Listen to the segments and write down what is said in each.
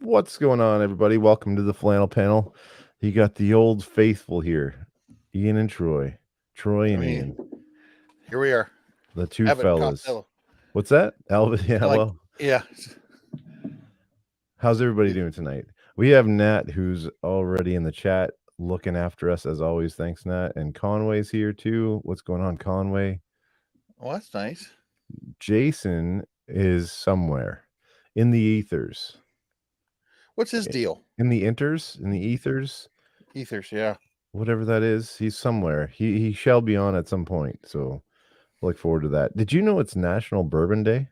What's going on, everybody? Welcome to the Flannel panel. You got the old faithful here, Ian and Troy. Troy and Ian. Here we are. The two Abbott fellas. Costello. What's that? Albert? Yeah, well. Yeah. How's everybody doing tonight? We have Nat, who's already in the chat, looking after us as always. Thanks, Nat. And Conway's here too. What's going on, Conway? Well, that's nice. Jason is somewhere in the ethers. What's his deal? In the inters? In the ethers? Ethers, yeah. Whatever that is, he's somewhere. He shall be on at some point. So look forward to that. Did you know it's National Bourbon Day?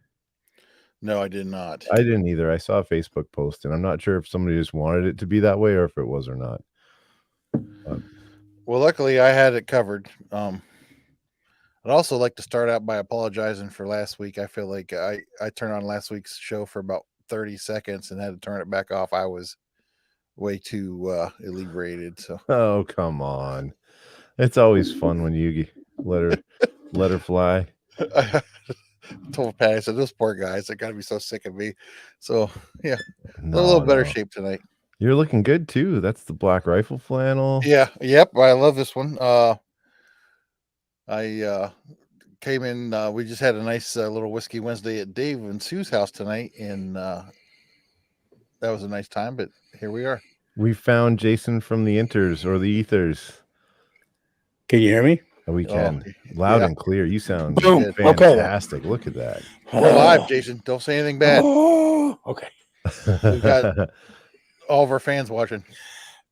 No, I did not. I didn't either. I saw a Facebook post, and I'm not sure if somebody just wanted it to be that way or if it was or not. Well, luckily I had it covered. I'd also like to start out by apologizing for last week. I feel like I turned on last week's show for about 30 seconds and had to turn it back off. I was way too inebriated. So oh, come on. It's always fun when you let her fly. I told Pat, I said, those poor guys, they got to be so sick of me. So yeah, a little better shape tonight. You're looking good too. That's the Black Rifle flannel. Yeah. Yep. I love this one. I came in, we just had a nice little whiskey Wednesday at Dave and Sue's house tonight, and that was a nice time, but here we are. We found Jason from the Inters or the Ethers. Can you hear me? Oh, we can. Loud and clear. You sound Boom. fantastic. Okay. Look at that. We're live, Jason. Don't say anything bad. Okay. We've got all of our fans watching.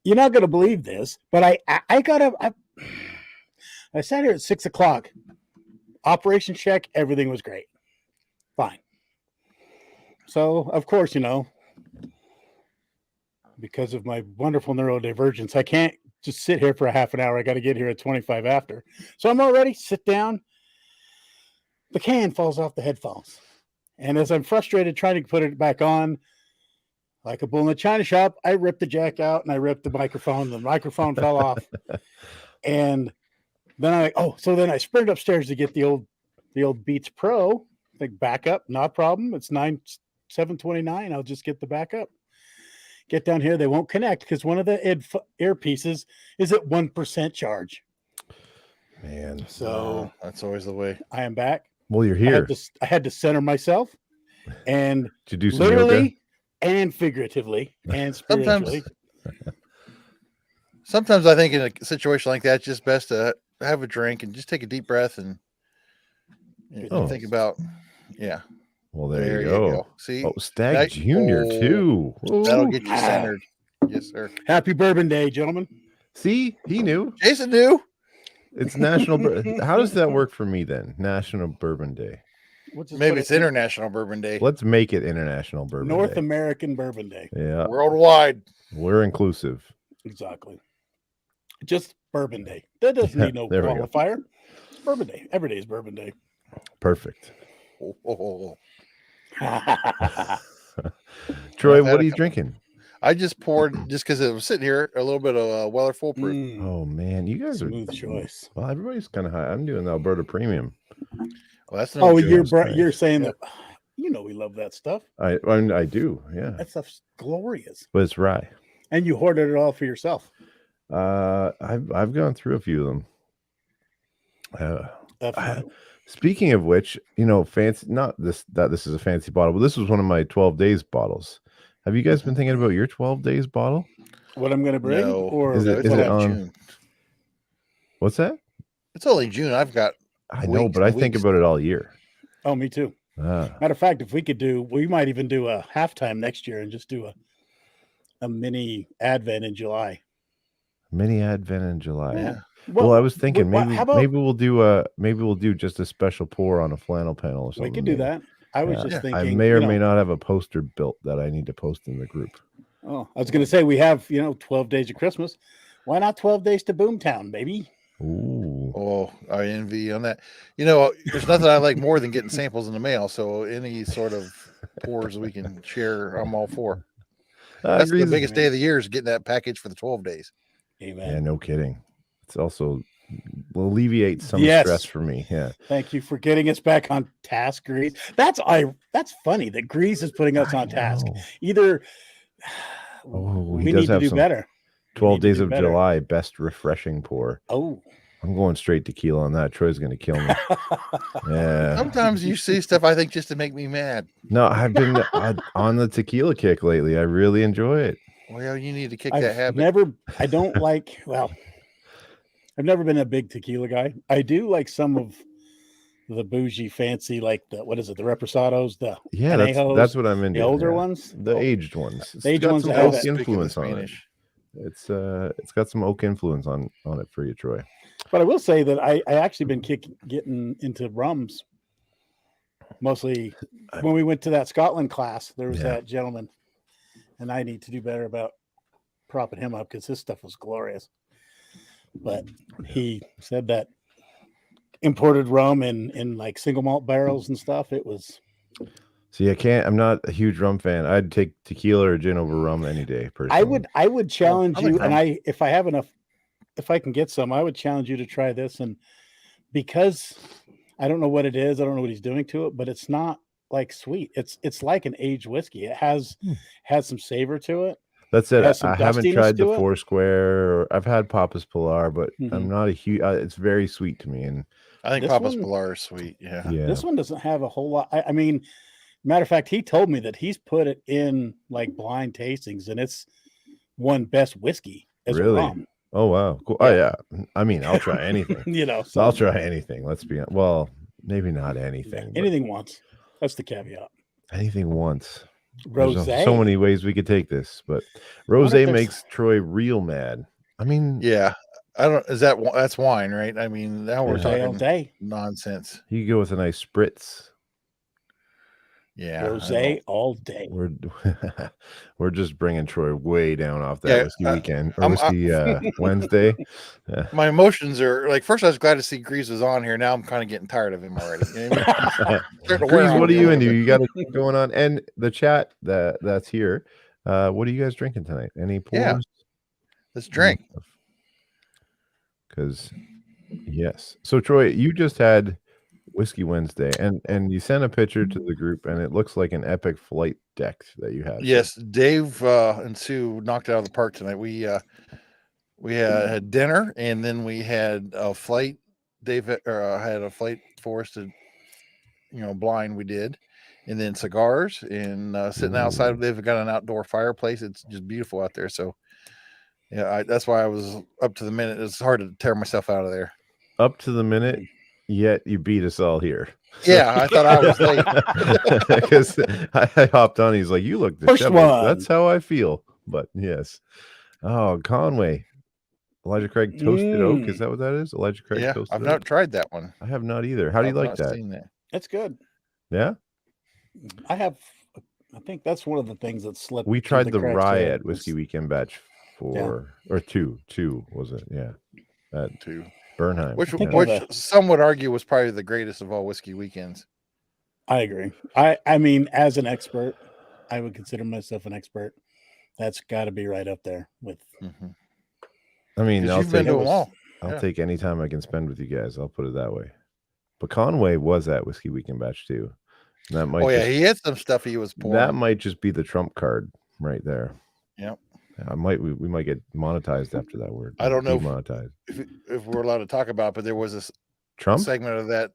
You're not going to believe this, but I got up. I sat here at 6 o'clock. Operation check. Everything was great. Fine. So, of course, because of my wonderful neurodivergence, I can't just sit here for a half an hour. I got to get here at 25 after. So I'm all ready. Sit down. The can falls off the headphones. And as I'm frustrated trying to put it back on, like a bull in a china shop, I ripped the jack out and I ripped the microphone. The microphone fell off. And then then I sprinted upstairs to get the old Beats Pro. Like backup, not a problem. It's 729. I'll just get the backup. Get down here, they won't connect because one of the earpieces is at 1% charge. Man, so that's always the way. I am back. Well, you're here. I had to center myself, and to do some literally yoga? And figuratively and spiritually. Sometimes I think in a situation like that, it's just best to have a drink and just take a deep breath and think about, yeah. Well, there you go. See, Stag Junior too. That'll get you centered. Yes, sir. Happy Bourbon Day, gentlemen. See, he knew. Jason knew. It's National. How does that work for me then? National Bourbon Day. Maybe it's International Bourbon Day. Let's make it International Bourbon North Day. American Bourbon Day. Yeah. Worldwide. We're inclusive. Exactly. Just Bourbon Day. That doesn't need no qualifier. It's Bourbon Day. Every day is Bourbon Day. Perfect. Troy, what are you drinking? I just poured, just because it was sitting here, a little bit of Weller Full Proof. Oh man, you guys smooth choice. Well, everybody's kind of high. I'm doing the Alberta Premium. Well, that's you're saying that. We love that stuff. I do. Yeah, that stuff's glorious. But it's rye, and you hoarded it all for yourself. I've gone through a few of them. Speaking of which, fancy. Not that this is a fancy bottle, but this was one of my 12 days bottles. Have you guys been thinking about your 12 days bottle? What I'm going to bring? No. Or is it on June? What's that? It's only June. I know, but I think about it all year. Oh, me too. Matter of fact, if we might even do a halftime next year and just do a mini Advent in July. Mini Advent in July. Yeah. Well, I was thinking maybe we'll do just a special pour on a flannel panel or something. We could do that. I was just thinking. I may or may not have a poster built that I need to post in the group. Oh, I was going to say we have 12 days of Christmas. Why not 12 days to Boomtown, baby? Ooh. Oh, I envy on that. There's nothing I like more than getting samples in the mail. So any sort of pours we can share, I'm all for. That's the biggest day of the year is getting that package for the 12 days. Amen. Yeah, no kidding. It's also alleviates some stress for me. Yeah. Thank you for getting us back on task, Grease. That's funny that Grease is putting us on task. Either Oh, he we does need to have do some better. 12 Days of July best refreshing pour. Oh, I'm going straight tequila on that. Troy's going to kill me. Yeah. Sometimes you see stuff I think just to make me mad. No, I've been on the tequila kick lately. I really enjoy it. Well, you need to kick that habit. I don't like, well, I've never been a big tequila guy. I do like some of the bougie fancy, like what is it? The Reposados, the Yeah, Anejos, that's what I'm into. the older yeah. ones, The aged ones. The aged got ones some that have oak that- influence on it. It's got some oak influence on it for you, Troy. But I will say that I actually been getting into rums. Mostly when we went to that Scotland class, there was that gentleman, and I need to do better about propping him up because his stuff was glorious. But he said that imported rum in like single malt barrels and stuff, it was. See, I'm not a huge rum fan. I'd take tequila or gin over rum any day. Personally, I would challenge you, rum. and if I have enough, if I can get some, I would challenge you to try this. And because I don't know what it is, I don't know what he's doing to it, but it's not like sweet. It's like an aged whiskey. It has some savor to it. That's it. Has some I haven't tried the dustiness to it. Foursquare. Or I've had Papa's Pilar, but I'm Mhm. not a huge. It's very sweet to me, and I think This Papa's one- Pilar is sweet. Yeah. yeah, This one doesn't have a whole lot. I mean, matter of fact, he told me that he's put it in like blind tastings, and it's won best whiskey as Really? rum. Oh wow, cool. Yeah. Oh yeah. I mean, I'll try anything. You know, So I'll try anything. Let's be well, maybe not anything. but anything once. That's the caveat. anything once. Rose. There's so many ways we could take this, but rose makes Troy real mad. I mean, Yeah. I don't. That's wine, right? I mean, now we're Rosé all talking day. nonsense. you could go with a nice spritz. Yeah. Rosé all day. We're just bringing Troy way down off that whiskey weekend or whiskey Wednesday. My emotions are like, first I was glad to see Grease was on here. Now I'm kind of getting tired of him already. You know what I mean? Starting to wear Grease, on what are me a you little into? bit. You got it going on, and the chat that's here. What are you guys drinking tonight? Any pours? Yeah. Let's drink. Because yes. So Troy, you just had Whiskey Wednesday, and you sent a picture to the group, and it looks like an epic flight deck that you had. Yes, Dave and Sue knocked it out of the park tonight. We had dinner, and then we had a flight. Dave had a flight for us to, blind. We did, and then cigars and sitting outside. They've got an outdoor fireplace. It's just beautiful out there. So, yeah, that's why I was up to the minute. It's hard to tear myself out of there. Up to the minute, yet you beat us all here. Yeah, I thought I was late because I hopped on. He's like, "You look disheveled." That's how I feel. But yes. Oh, Conway. Elijah Craig toasted oak. Is that what that is? Elijah Craig toasted I've oak? not tried that one. I have not either. How do you like that? Seen that? That's good. Yeah. I think that's one of the things that slipped. We tried the cracks rye there. at Whiskey Weekend batch or two was it? Yeah. At 2. Bernheim. Which yeah. some would argue was probably the greatest of all whiskey weekends. I agree. I mean, as an expert, I would consider myself an expert. That's got to be right up there with. Mm-hmm. I mean, I'll I'll take any time I can spend with you guys. I'll put it that way. But Conway was at Whiskey Weekend batch too. And that might he had some stuff he was pouring. That might just be the trump card right there. Yep. We might get monetized after that word. I don't know if we're allowed to talk about, but there was this Trump segment of that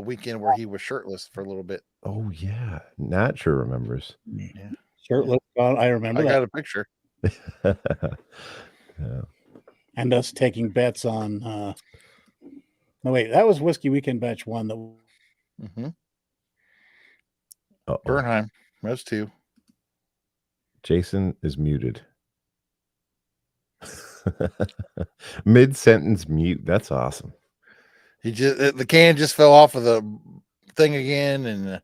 weekend where he was shirtless for a little bit. Oh yeah, Nat sure remembers. Yeah, shirtless. I remember. I got a picture. Yeah. And us taking bets on. No wait, that was Whiskey Weekend batch 1. That. Bernheim. Those 2. Jason is muted. Mid-sentence mute. That's awesome. The can just fell off of the thing again, and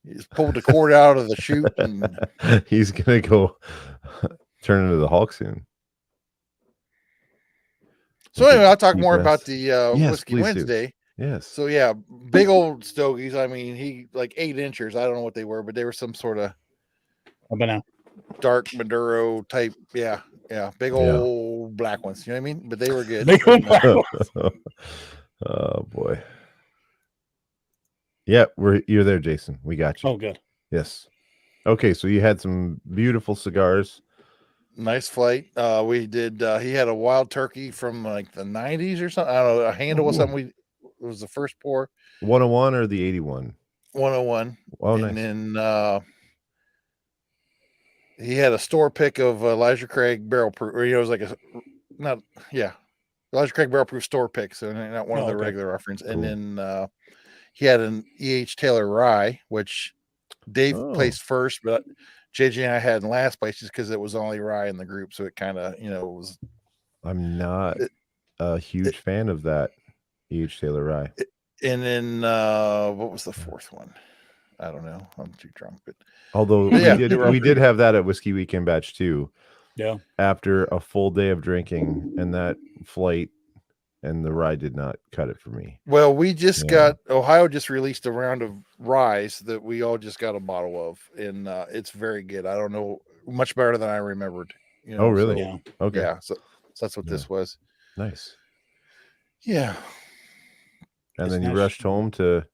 he's pulled the cord out of the chute. And he's gonna go turn into the Hulk soon. So anyway, I'll talk more about the Whiskey Wednesday. Do. Yes. So yeah, big old stogies. I mean, he like 8 inchers. I don't know what they were, but they were some sort of dark Maduro type. Yeah. Big old black ones. You know what I mean? But they were good. Big old black ones. Oh boy. Yeah, you're there, Jason. We got you. Oh, good. Yes. Okay, so you had some beautiful cigars. Nice flight. We did. He had a wild turkey from like the 90s or something. I don't know. A handle was Ooh. something. It was the first pour. 101 or the 81? 101. Oh, And nice. then he had a store pick of Elijah Craig barrel proof. Or, it was like Elijah Craig barrel proof store pick. So not one of the regular offerings. Cool. And then he had an E.H. Taylor rye, which Dave placed first, but JJ and I had in last place just because it was only rye in the group. So it kind of, was. I'm not a huge fan of that E.H. Taylor rye. And then what was the fourth one? I don't know. I'm too drunk, but although we did have that at Whiskey Weekend Batch 2. Yeah. After a full day of drinking, and that flight and the rye did not cut it for me. Well, we just got Ohio just released a round of ryes that we all just got a bottle of, and it's very good. I don't know, much better than I remembered. Oh, really? So, okay. Yeah. So that's what this was. Nice. Yeah. And then you rushed home to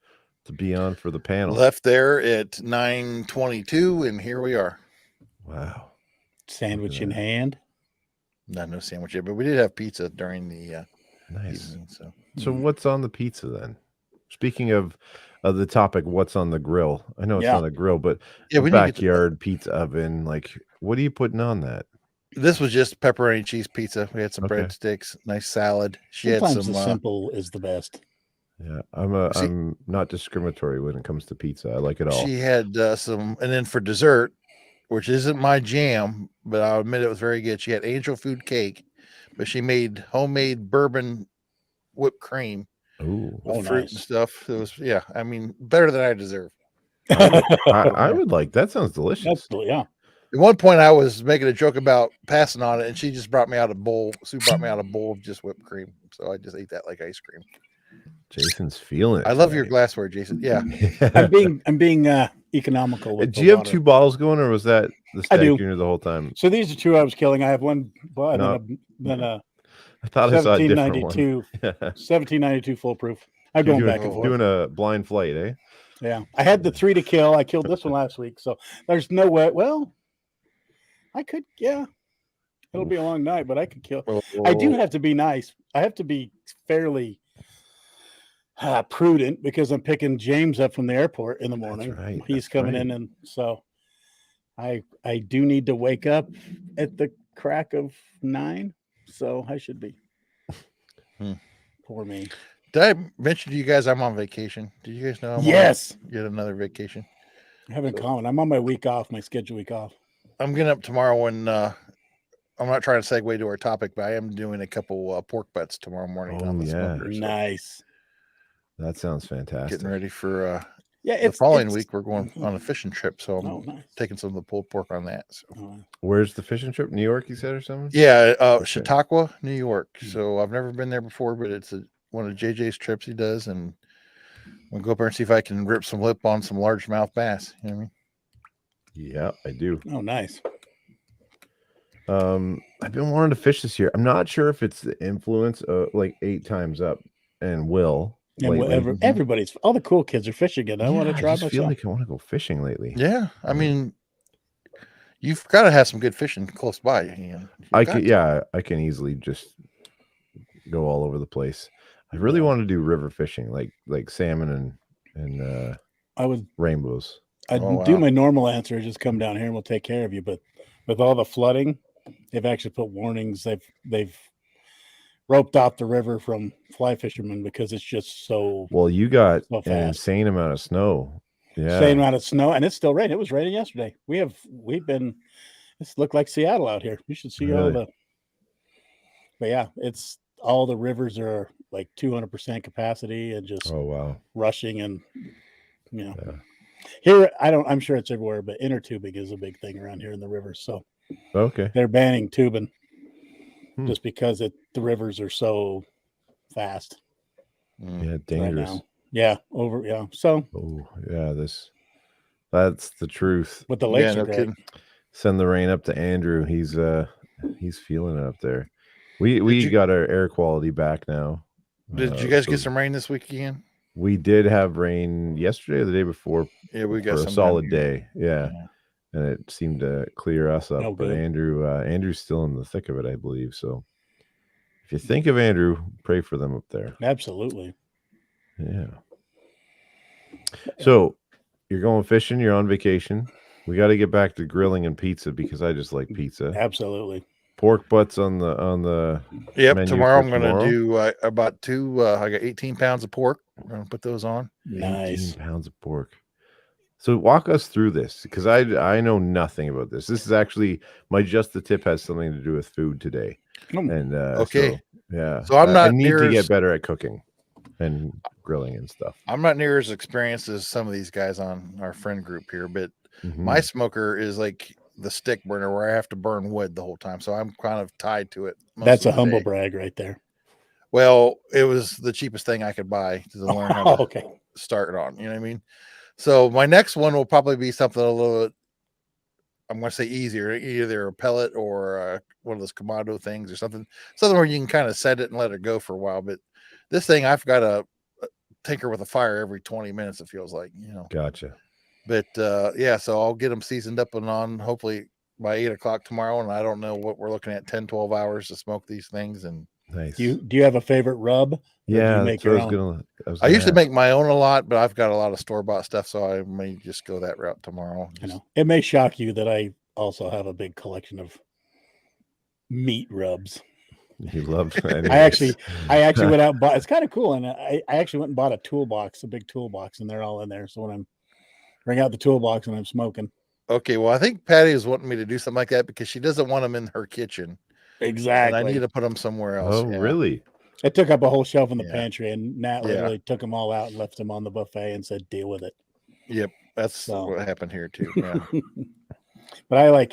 be on for the panel. Left there at 9:22, and here we are. Wow. Sandwich in hand. No sandwich yet, but we did have pizza during the nice evening, so what's on the pizza then? Speaking of the topic, what's on the grill? I know it's not a grill, but backyard pizza oven. Like, what are you putting on that? This was just pepperoni cheese pizza. We had some breadsticks, nice salad. Sometimes the simple is the best. Yeah, I'm not discriminatory when it comes to pizza. I like it all. She had some, and then for dessert, which isn't my jam, but I'll admit it was very good. She had angel food cake, but she made homemade bourbon whipped cream with fruit and stuff. It was, I mean, better than I deserve. I would like that. Sounds delicious. Yeah. At one point, I was making a joke about passing on it, and she just brought me out a bowl. Sue brought me out a bowl of just whipped cream, so I just ate that like ice cream. Jason's feeling it. I love your glassware, Jason. Yeah. I'm being economical. With Do you have 2 bottles going, or was that the Stag Junior the whole time? So these are 2 I was killing. I have one, but then I thought I saw a different one. 1792 full proof. I'm going back and forth. Doing a blind flight, eh? Yeah. I had the 3 to kill. I killed this one last week, so there's no way. Well, I could, it'll be a long night, but I could kill. I do have to be nice. I have to be fairly prudent because I'm picking James up from the airport in the morning. Right. He's coming in, and so I do need to wake up at the crack of 9, so I should be. Poor me. Did I mention to you guys I'm on vacation? Did you guys know I'm yes. on yet another vacation? I haven't common. I'm on my week off, my scheduled week off. I'm getting up tomorrow and I'm not trying to segue to our topic, but I am doing a couple pork butts tomorrow morning on the smoker. So. Nice. That sounds fantastic. Getting ready for the following week. We're going on a fishing trip, so I'm taking some of the pulled pork on that. So. Where's the fishing trip? New York, you said, or something? Yeah, Chautauqua, New York. So I've never been there before, but it's one of JJ's trips he does, and we'll go up there and see if I can rip some lip on some largemouth bass. You know what I mean? Yeah, I do. Oh, nice. I've been wanting to fish this year. I'm not sure if it's the influence of like 8 times up and Will. And everybody's all the cool kids are fishing again. I want to try myself. I feel like I want to go fishing lately. Yeah, I mean, you've got to have some good fishing close by. I can easily just go all over the place. I really want to do river fishing, like salmon and I would rainbows. I'd do my normal answer, just come down here and we'll take care of you. But with all the flooding, they've actually put warnings. They've roped off the river from fly fishermen because it's just so. Well, you got an insane amount of snow. Yeah, insane amount of snow, and it's still raining. It was raining yesterday. We've been. It's looked like Seattle out here. You should see all the. But yeah, it's all the rivers are like 200% capacity and just rushing and here I'm sure it's everywhere, but inner tubing is a big thing around here in the rivers. So they're banning tubing just because the rivers are so fast. Yeah, dangerous. Right yeah, So that's the truth. But the lakes are great. Send the rain up to Andrew. He's feeling it up there. We got our air quality back now. Did you guys get some rain this week again? We did have rain yesterday or the day before. Yeah, we got a solid day. Yeah. and it seemed to clear us up. Oh, But good. Andrew's still in the thick of it, I believe. So if you think of Andrew, pray for them up there. Absolutely. Yeah. So you're going fishing. You're on vacation. We got to get back to grilling and pizza because I just like pizza. Absolutely. Pork butts on the Yep. menu Tomorrow for I'm going to do about two. I got 18 pounds of pork. I'm going to put those on. Nice. 18 pounds of pork. So walk us through this because I know nothing about this. This is actually my Just the Tip has something to do with food today. And okay. yeah. So I'm I not need near to as, get better at cooking and grilling and stuff. I'm not near as experienced as some of these guys on our friend group here, but my smoker is like the stick burner where I have to burn wood the whole time. So I'm kind of tied to it. That's a humble brag right there. Well, it was the cheapest thing I could buy to learn how to start it on. You know what I mean? So my next one will probably be something a little bit, I'm going to say easier, either a pellet or one of those Kamado things or something where you can kind of set it and let it go for a while. But this thing, I've got to tinker with a fire every 20 minutes. It feels like, you know. Gotcha. But yeah, so I'll get them seasoned up and on hopefully by 8:00 tomorrow. And I don't know what we're looking at, 10, 12 hours to smoke these things. And nice. Do you have a favorite rub? Yeah, do you make your own? I usually make my own a lot, but I've got a lot of store-bought stuff, so I may just go that route tomorrow. I know it may shock you that I also have a big collection of meat rubs. You love. I actually went out and bought. It's kind of cool, and I actually went and bought a toolbox, a big toolbox, and they're all in there. So when I'm bring out the toolbox and I'm smoking. Okay, well, I think Patty is wanting me to do something like that because she doesn't want them in her kitchen. Exactly. And I need to put them somewhere else. Oh, really? It took up a whole shelf in the pantry, and Nat literally took them all out and left them on the buffet and said, "Deal with it." Yep, that's what happened here too. Yeah. But I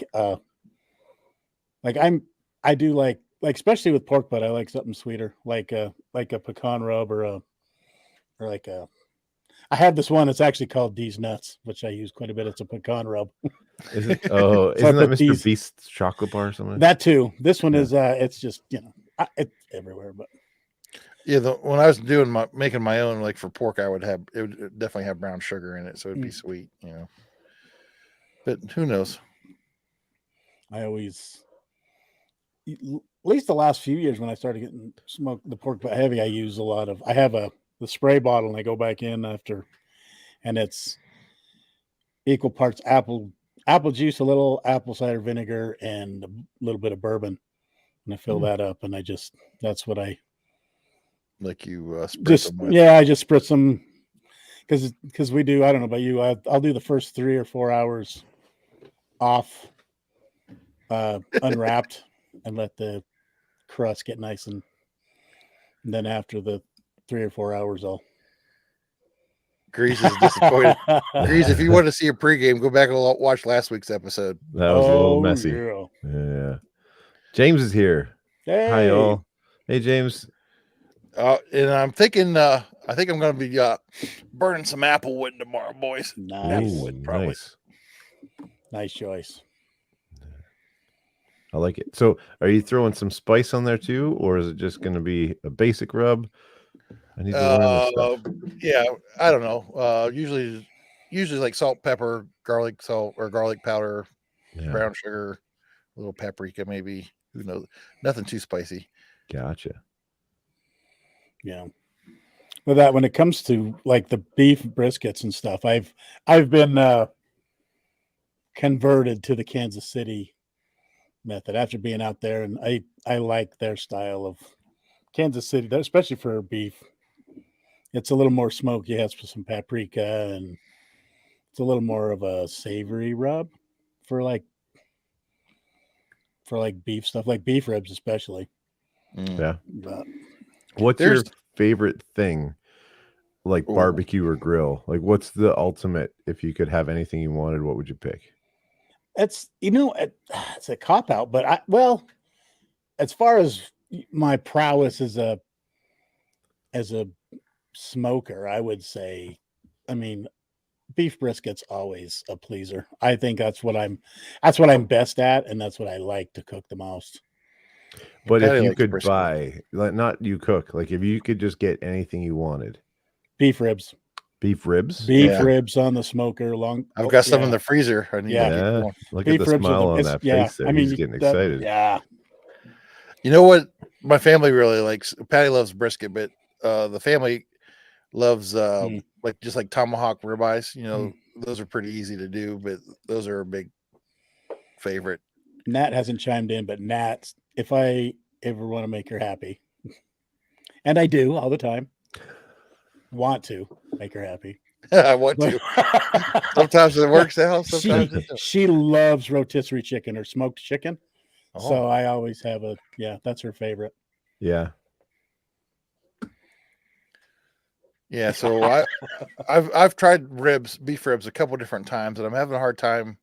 I do like especially with pork butt, I like something sweeter, like a pecan rub or I have this one. It's actually called These Nuts, which I use quite a bit. It's a pecan rub. Is it? Oh, isn't that Mr. Beast's chocolate bar or something? That too. This one is. It's just it's everywhere. But yeah, when I was making my own, like for pork, it would definitely have brown sugar in it, so it'd be sweet, you know. But who knows? I always, at least the last few years when I started getting the pork butt heavy, I use a lot of. I have the spray bottle, and I go back in after, and it's equal parts apple juice, a little apple cider vinegar, and a little bit of bourbon, and I fill that up, and that's what I like. You spritz them with. Yeah, I just spritz them because we do. I don't know about you. I'll do the first 3 or 4 hours off, unwrapped, and let the crust get nice, and then after the 3 or 4 hours, I'll. Grease is disappointed. Grease, if you want to see a pregame, go back and watch last week's episode. That was a little messy. Yeah. James is here. Hey. Hi, all. Hey, James. And I'm thinking, I think I'm going to be burning some apple wood tomorrow, boys. Nice. Apple wood, probably. Nice choice. I like it. So, are you throwing some spice on there too, or is it just going to be a basic rub? I need to learn this stuff. Yeah, I don't know. Usually like salt, pepper, garlic salt or garlic powder, brown sugar, a little paprika, maybe. Who knows? Nothing too spicy. Gotcha. Yeah. Well, that when it comes to like the beef briskets and stuff, I've been converted to the Kansas City method after being out there, and I like their style of Kansas City, especially for beef. It's a little more smoky. It has some paprika, and it's a little more of a savory rub for beef stuff, like beef ribs especially. Yeah. But what's your favorite thing, like barbecue or grill? Like, what's the ultimate? If you could have anything you wanted, what would you pick? It's it's a cop out, but as far as my prowess as a smoker, I would say, beef brisket's always a pleaser. I think that's what I'm best at, and that's what I like to cook the most. But if you could buy, like, not you cook, like if you could just get anything you wanted, beef ribs. Beef ribs. Beef ribs on the smoker. I've got some in the freezer. I need to keep Yeah. going. Look Beef at the ribs are smile the on best. that Yeah, face there. I mean, He's getting excited. Yeah. You know what? My family really likes. Patty loves brisket, but the family loves like tomahawk ribeyes. You know, those are pretty easy to do, but those are a big favorite. Nat hasn't chimed in, but Nat, if I ever want to make her happy, and I do all the time, want to make her happy. I want to. Sometimes it works out. Sometimes she loves rotisserie chicken or smoked chicken. Oh. So I always have that's her favorite. Yeah. Yeah. So I've tried beef ribs a couple different times, and I'm having a hard time.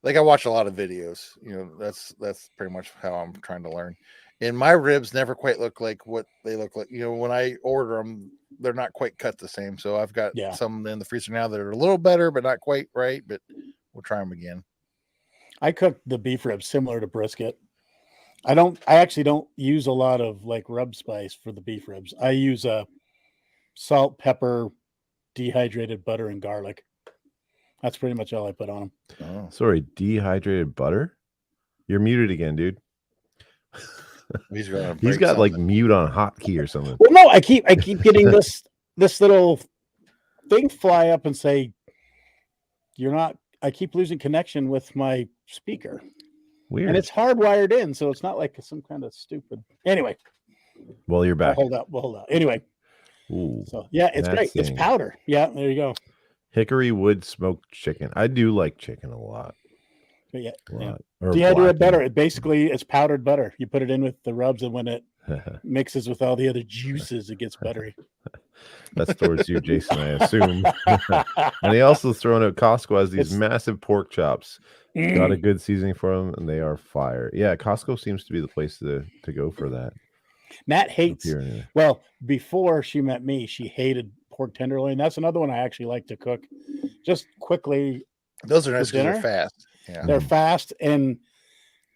Like I watch a lot of videos, you know, that's pretty much how I'm trying to learn. And my ribs never quite look like what they look like. You know, when I order them, they're not quite cut the same. So I've got some in the freezer now that are a little better, but not quite right. But we'll try them again. I cook the beef ribs similar to brisket. I actually don't use a lot of like rub spice for the beef ribs. I use salt, pepper, dehydrated butter, and garlic. That's pretty much all I put on them. Oh. Sorry, dehydrated butter? You're muted again, dude. He's got like mute on hotkey or something. Well, no, I keep getting this little thing fly up and say, "You're not." I keep losing connection with my speaker. Weird. And it's hardwired in, so it's not like some kind of stupid. Anyway. Well, you're back. We'll hold out. Anyway. Ooh, so yeah, it's great. It's powder. Yeah, there you go. Hickory wood smoked chicken. I do like chicken a lot. But yeah. Dehydrated butter. It basically is powdered butter. You put it in with the rubs, and when it mixes with all the other juices, it gets buttery. That's towards you, Jason, I assume. And he also thrown out Costco has these massive pork chops. Got a good seasoning for them, and they are fire. Yeah, Costco seems to be the place to go for that. Nat hates. Well, before she met me, she hated pork tenderloin. That's another one I actually like to cook, just quickly. Those are nice because they're fast. Yeah, they're fast, and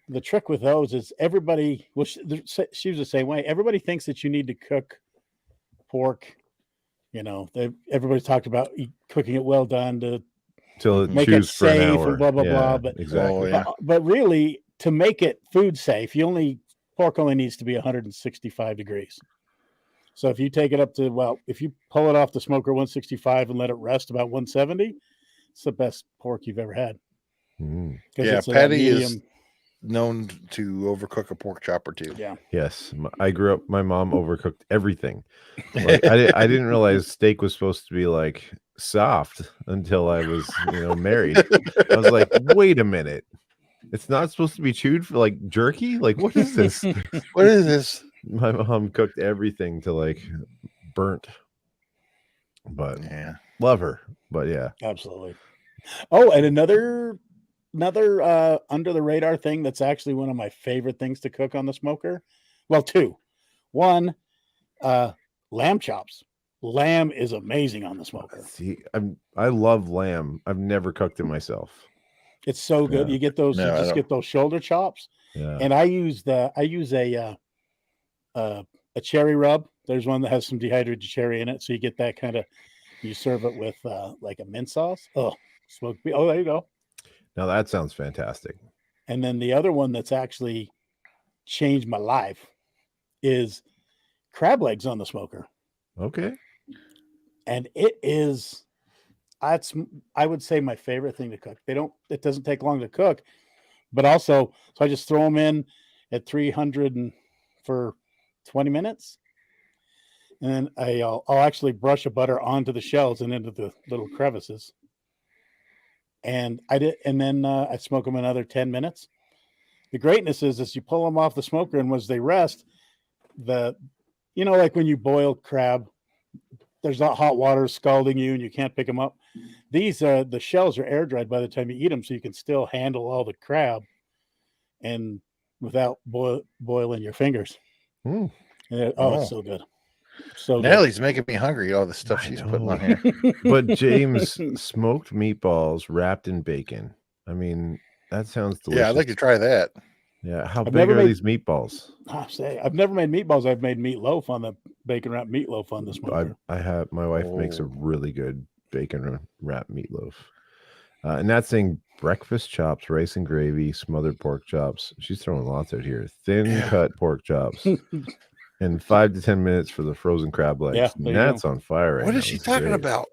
the trick with those is everybody. Well, she was the same way. Everybody thinks that you need to cook pork. You know, everybody's talked about cooking it well done to make it safe and blah blah blah. But exactly. But really, to make it food safe, pork only needs to be 165 degrees. So if you take it up to if you pull it off the smoker 165 and let it rest about 170, it's the best pork you've ever had. Yeah, Patty is known to overcook a pork chop or two. Yeah. Yes, I grew up. My mom overcooked everything. Like, I didn't realize steak was supposed to be like soft until I was, married. I was like, wait a minute, it's not supposed to be chewed for like jerky. Like, what is this? What is this? My mom cooked everything to like burnt. But love her. But yeah, absolutely. Oh, and another under the radar thing that's actually one of my favorite things to cook on the smoker. Well, two. One, lamb chops. Lamb is amazing on the smoker. See, I love lamb. I've never cooked it myself. It's so good. You get those. Get those shoulder chops. Yeah. And I use a cherry rub. There's one that has some dehydrated cherry in it, so you get that kind of. You serve it with like a mint sauce. Oh, smoked beef. Oh, there you go. Now that sounds fantastic. And then the other one that's actually changed my life is crab legs on the smoker. Okay. And it is, I would say my favorite thing to cook. It doesn't take long to cook, but also, so I just throw them in at 300 for 20 minutes. And then I'll actually brush a butter onto the shells and into the little crevices. And then I smoke them another 10 minutes. The greatness is you pull them off the smoker, and once they rest, like when you boil crab, there's not hot water scalding you and you can't pick them up. These the shells are air dried by the time you eat them, so you can still handle all the crab and without boiling your fingers. It's so good. So Natalie's making me hungry. All the stuff she's putting on here. But James, smoked meatballs wrapped in bacon. I mean, that sounds delicious. Yeah, I'd like to try that. Yeah, how big are these meatballs? I've never made meatballs. I've made meatloaf on the bacon wrapped meatloaf on this winter. I have my wife makes a really good bacon wrapped meatloaf, and that's saying breakfast chops, rice and gravy, smothered pork chops. She's throwing lots out here. Thin cut pork chops, and 5 to 10 minutes for the frozen crab legs. Yeah, there you That's go. on fire right What now. is she It's talking great. about?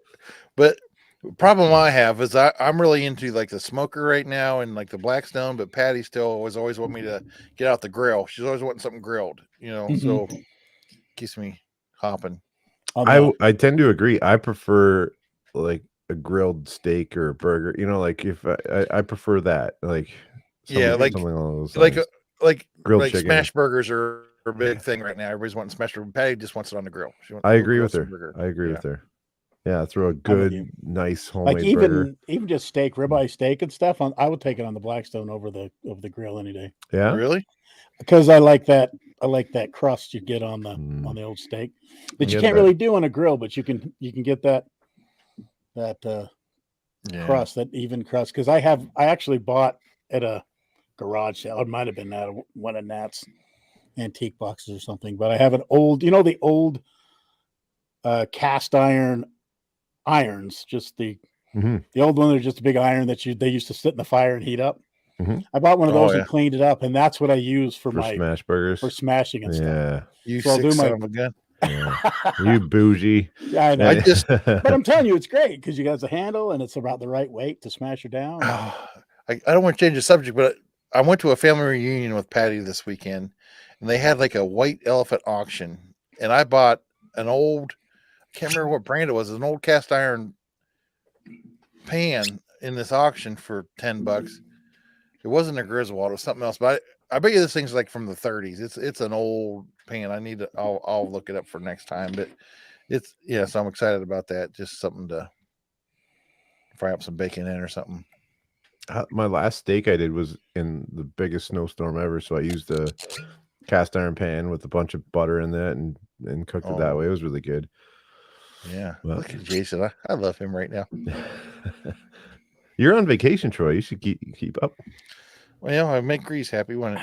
But the problem I have is I'm really into like the smoker right now and like the Blackstone, but Patty still always want me to get out the grill. She's always wanting something grilled, so keeps me hopping. I tend to agree. I prefer like a grilled steak or a burger. Like if I prefer that. Like something along those lines. like grilled chicken. Smash burgers are a big thing right now. Everybody's wanting smash burger. Patty just wants it on the grill. I agree with her. I agree with her. Yeah, throw a good, nice homemade burger. Even just steak, ribeye steak and stuff. I would take it on the Blackstone over the grill any day. Yeah, really? Because I like that crust you get on the old steak that you can't really do on a grill, but you can get that crust, that even crust. Because I actually bought at a garage sale. It might have been at one of Nat's antique boxes or something. But I have an old, the old cast iron irons, just the old one. They're just a big iron that they used to sit in the fire and heat up. I bought one of those and cleaned it up, and that's what I use for my smash burgers, for smashing and stuff. You so sick son of a gun. You bougie. Yeah, I know. But I'm telling you, it's great because you got the handle and it's about the right weight to smash it down. I don't want to change the subject, but I went to a family reunion with Patty this weekend, and they had like a white elephant auction, and I bought an old, I can't remember what brand it was, an old cast iron pan in this auction for $10. It wasn't a Griswold, it was something else, but I bet you this thing's like from the 30s. It's an old pan. I'll look it up for next time, but so I'm excited about that. Just something to fry up some bacon in or something. My last steak I did was in the biggest snowstorm ever, so I used a cast iron pan with a bunch of butter in that and cooked it that way. It was really good. Yeah, look at Jason. I love him right now. You're on vacation, Troy. You should keep up. Well, I make Grease happy when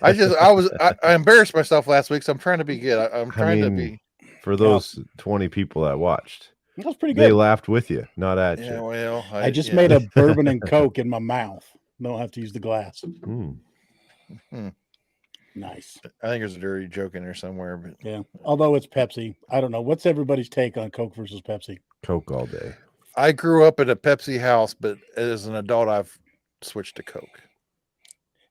I embarrassed myself last week, so I'm trying to be good. I'm trying to be. For those 20 people that watched, that was pretty good. They laughed with you, not at you. Well, I just made a bourbon and Coke in my mouth. Don't have to use the glass. Nice. I think there's a dirty joke in there somewhere, but yeah. Although it's Pepsi, I don't know. What's everybody's take on Coke versus Pepsi? Coke all day. I grew up at a Pepsi house, but as an adult, I've switched to Coke.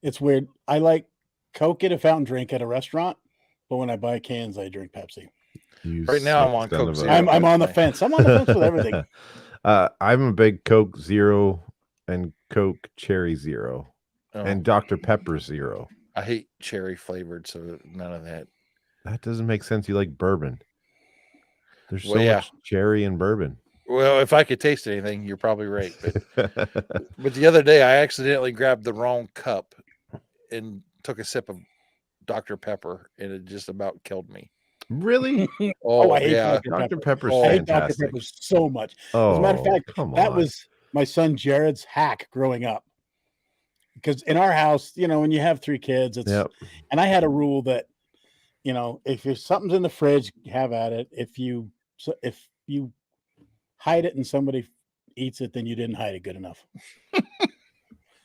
It's weird. I like Coke at a fountain drink at a restaurant, but when I buy cans, I drink Pepsi. Right now, I'm on Coke Zero. I'm on the fence. I'm on the fence with everything. I'm a big Coke Zero and Coke Cherry Zero and Dr. Pepper Zero. I hate cherry flavored, so none of that. That doesn't make sense. You like bourbon. There's so much cherry in bourbon. Well, if I could taste anything, you're probably right. But the other day, I accidentally grabbed the wrong cup and took a sip of Dr. Pepper, and it just about killed me. Really? I hate Dr. Pepper's I hate fantastic. Dr. Pepper so much. As a matter of fact, that was my son Jared's hack growing up. Because in our house, when you have 3 kids, and I had a rule that, if something's in the fridge, have at it. If you hide it and somebody eats it, then you didn't hide it good enough.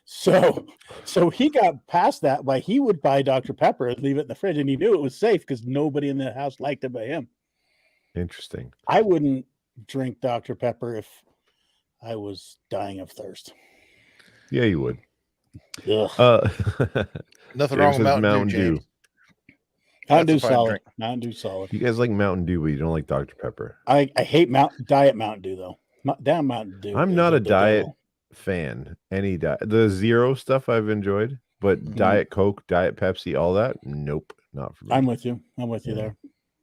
So he got past that by he would buy Dr. Pepper and leave it in the fridge, and he knew it was safe because nobody in the house liked it but him. Interesting. I wouldn't drink Dr. Pepper if I was dying of thirst. Yeah, you would. Nothing wrong with Mountain Dew. Mountain Dew solid. Mountain Dew solid. You guys like Mountain Dew, but you don't like Dr. Pepper. I hate Diet Mountain Dew though. Damn Mountain Dew. I'm not a diet fan. Any diet, the zero stuff I've enjoyed, but Diet Coke, Diet Pepsi, all that, nope, not for me. I'm with you there.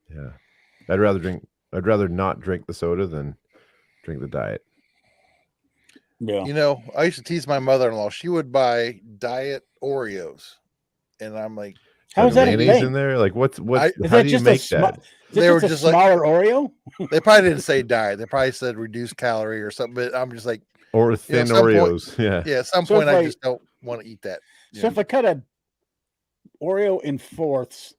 Yeah, I'd rather not drink the soda than drink the diet. Yeah. I used to tease my mother-in-law. She would buy Diet Oreos, and I'm like, how is that mayonnaise in there? Like what? How do you make that? They were just smaller Oreo. They probably didn't say diet. They probably said reduced calorie or something. But I'm just like, or thin Oreos. At some point, I just don't want to eat that. So if I cut a Oreo in fourths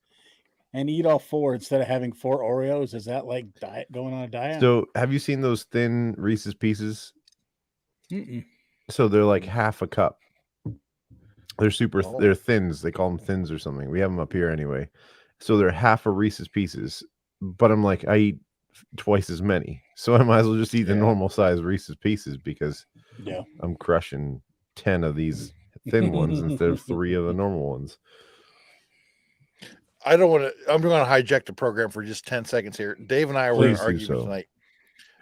and eat all 4 instead of having 4 Oreos? Is that like going on a diet? So, have you seen those thin Reese's Pieces? Mm-mm. So they're like half a cup. They're super. Oh. They're thins. They call them thins or something. We have them up here anyway. So they're half a Reese's Pieces. But I'm like, I eat twice as many, so I might as well just eat the normal size Reese's Pieces because I'm crushing 10 of these thin ones instead of 3 of the normal ones. I don't want to. I'm going to hijack the program for just 10 seconds here. Dave and I were in an argument tonight.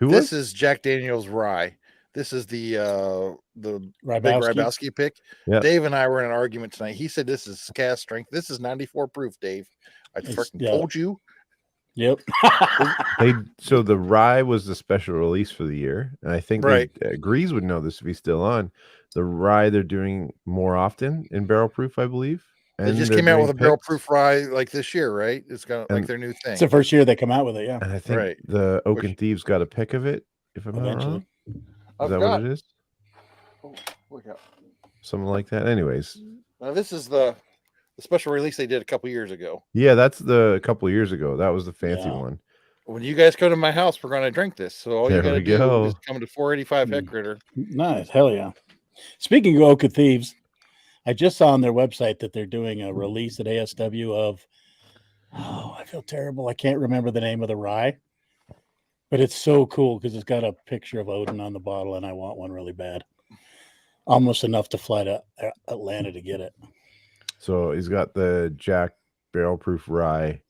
This is Jack Daniel's Rye. This is the big Rybowski pick. Yep. Dave and I were in an argument tonight. He said this is cast strength. This is 94 proof, Dave. I freaking told you. Yep. So the rye was the special release for the year, and I think Grease would know this if he's still on. The rye they're doing more often in barrel proof, I believe. And they just came out with a barrel proof rye like this year, right? It's got like their new thing. It's the first year they come out with it, yeah. And I think the Oak and Thieves got a pick of it, if I'm not wrong. Is that what it is? Oh, look out. Something like that. Anyways. Now this is the special release they did a couple years ago. Yeah, that's a couple of years ago. That was the fancy one. When you guys come to my house, we're going to drink this. So all you got to do is come to 485 Head Critter. Nice. Hell yeah. Speaking of Oak and Thieves, I just saw on their website that they're doing a release at ASW of, I feel terrible. I can't remember the name of the rye, but it's so cool because it's got a picture of Odin on the bottle, and I want one really bad. Almost enough to fly to Atlanta to get it. So he's got the Jack barrel proof rye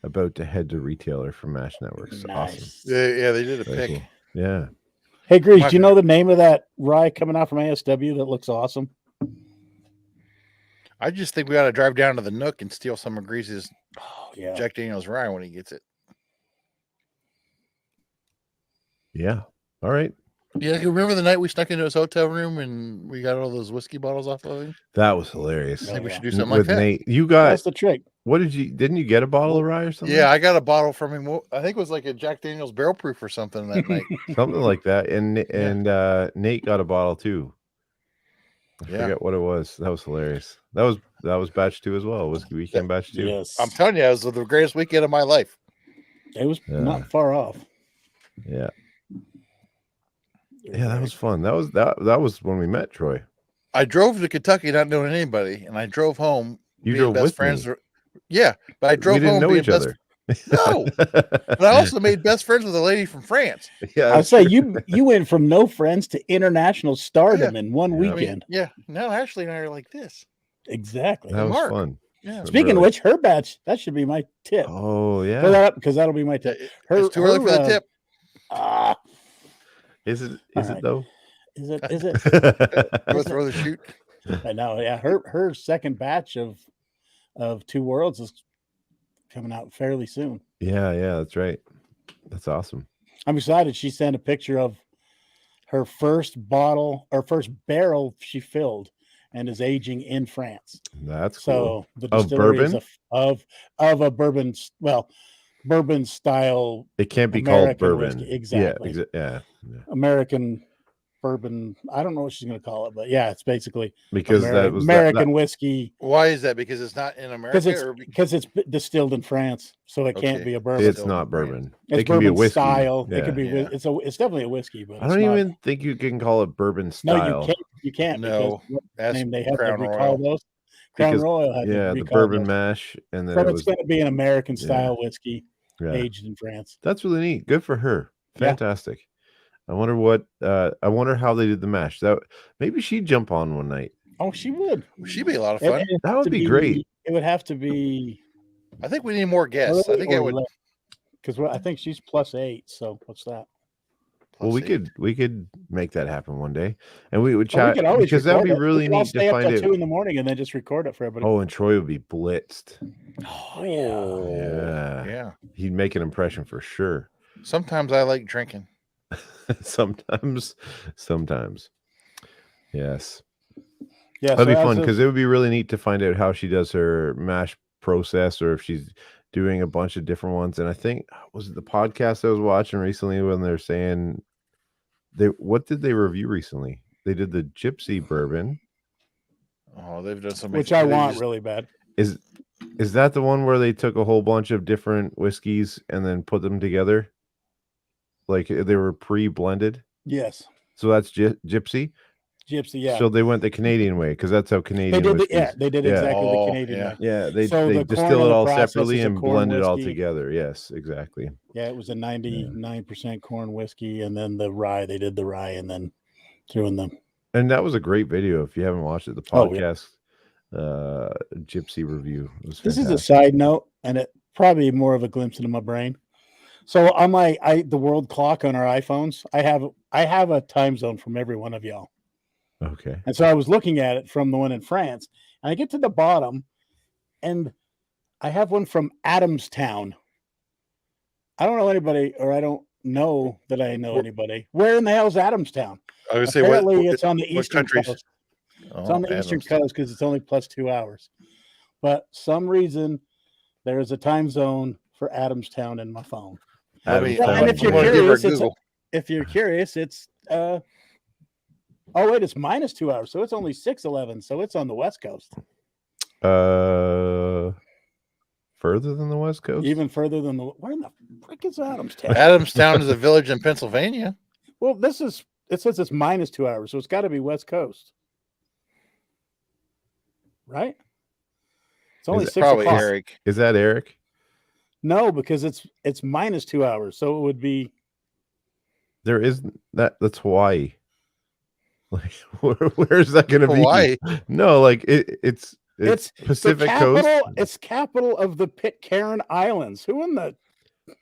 about to head to retailer from MASH Networks. Nice. Awesome. Yeah, they did a pick. Cool. Yeah. Hey, Grease, do you know the name of that rye coming out from ASW that looks awesome? I just think we ought to drive down to the Nook and steal some of Grease's Jack Daniel's rye when he gets it. Yeah. All right. Yeah, you remember the night we snuck into his hotel room and we got all those whiskey bottles off of him? That was hilarious. I think we should do something like that. Nate, you got that's the trick. What didn't you get a bottle of rye or something? Yeah, I got a bottle from him. I think it was like a Jack Daniel's barrel proof or something that night. Something like that. And Nate got a bottle too. I forget what it was. That was hilarious. That was batch 2 as well. Whiskey weekend batch 2. Yes. I'm telling you, it was the greatest weekend of my life. It was not far off. Yeah. Yeah, that was fun. That was when we met, Troy. I drove to Kentucky not knowing anybody, and I drove home. You drove with friends. me. Yeah, but I drove home. We didn't know each other. No, but I also made best friends with a lady from France. Yeah, I'd say you went from no friends to international stardom in one weekend. I mean, now Ashley and I are like this. Exactly. That was fun. Yeah. Speaking of which, her batch, that should be my tip. Oh yeah. Pull that up because that'll be my tip. It's too early for the tip. Is it though? Is it? Go throw the shoot. I know. Yeah, her second batch of Two Worlds is coming out fairly soon. Yeah, that's right. That's awesome. I'm excited. She sent a picture of her first bottle or first barrel she filled and is aging in France. That's cool. So the distillery bourbon? Of a bourbon, bourbon style. It can't be American called bourbon. Whiskey. Exactly. Yeah. American bourbon. I don't know what she's going to call it, but yeah, it's basically because that was American whiskey. Why is that? Because it's not in America, because it's distilled in France, so it can't be a bourbon. It's not bourbon. It can be a whiskey style. Yeah. It could be. Yeah. It's definitely a whiskey, but I don't even think you can call it bourbon style. No, you can't. No, that's name they have Crown to recall Royal. those. Crown Royal. The bourbon mash, and then it's going to be an American style whiskey aged in France. That's really neat. Good for her. Fantastic. Yeah. I wonder how they did the mash. That maybe she'd jump on one night. Oh, she would. She'd be a lot of fun. That would be great. It would have to be. I think we need more guests. I think I would, because I think she's +8. So what's that? Well, we could make that happen one day, and we would chat because that'd be really neat to find out. 2 a.m. and then just record it for everybody. Oh, and Troy would be blitzed. Oh yeah. He'd make an impression for sure. Sometimes I like drinking. sometimes yes yeah, that'd be fun because it would be really neat to find out how she does her mash process, or if she's doing a bunch of different ones. And I think was it the podcast I was watching recently when they're saying what did they review recently? They did the Gypsy bourbon. Oh, they've done some, which I want really bad. Is Is that the one where they took a whole bunch of different whiskeys and then put them together? Like they were pre-blended? Yes. So that's Gypsy? Gypsy, yeah. So they went the Canadian way because that's how Canadian They did whiskeys. they did exactly the Canadian way. Yeah, they So they the corn distill in it the all process separately is a and corn blend it all whiskey. together. Yes, exactly. Yeah, it was a 99% corn whiskey, and then the rye. They did the rye and then threw in them. And that was a great video. If you haven't watched it, the podcast Gypsy review was fantastic. This is a side note, and it probably more of a glimpse into my brain. So on the world clock on our iPhones, I have a time zone from every one of y'all. Okay. And so I was looking at it from the one in France, and I get to the bottom, and I have one from Adamstown. I don't know anybody, or I don't know that I know anybody. Where in the hell is Adamstown? I was Apparently, say it's on the eastern countries? coast. It's on the eastern Adamstown. coast because it's only plus 2 hours. But some reason there is a time zone for Adamstown in my phone. And if you're curious, it's it's minus 2 hours, so it's only 6:11, so it's on the west coast. Further than the west coast? Even further than where in the frick is Adamstown? Adamstown is a village in Pennsylvania. Well, it says it's minus 2 hours, so it's got to be west coast, right? It's only 6 probably o'clock. Eric. Is that Eric? No, because it's minus 2 hours, so it would be. There is that's Hawaii. Like where's that going to be? Hawaii? No, like it's Pacific Coast. It's capital of the Pitcairn Islands. Who in the?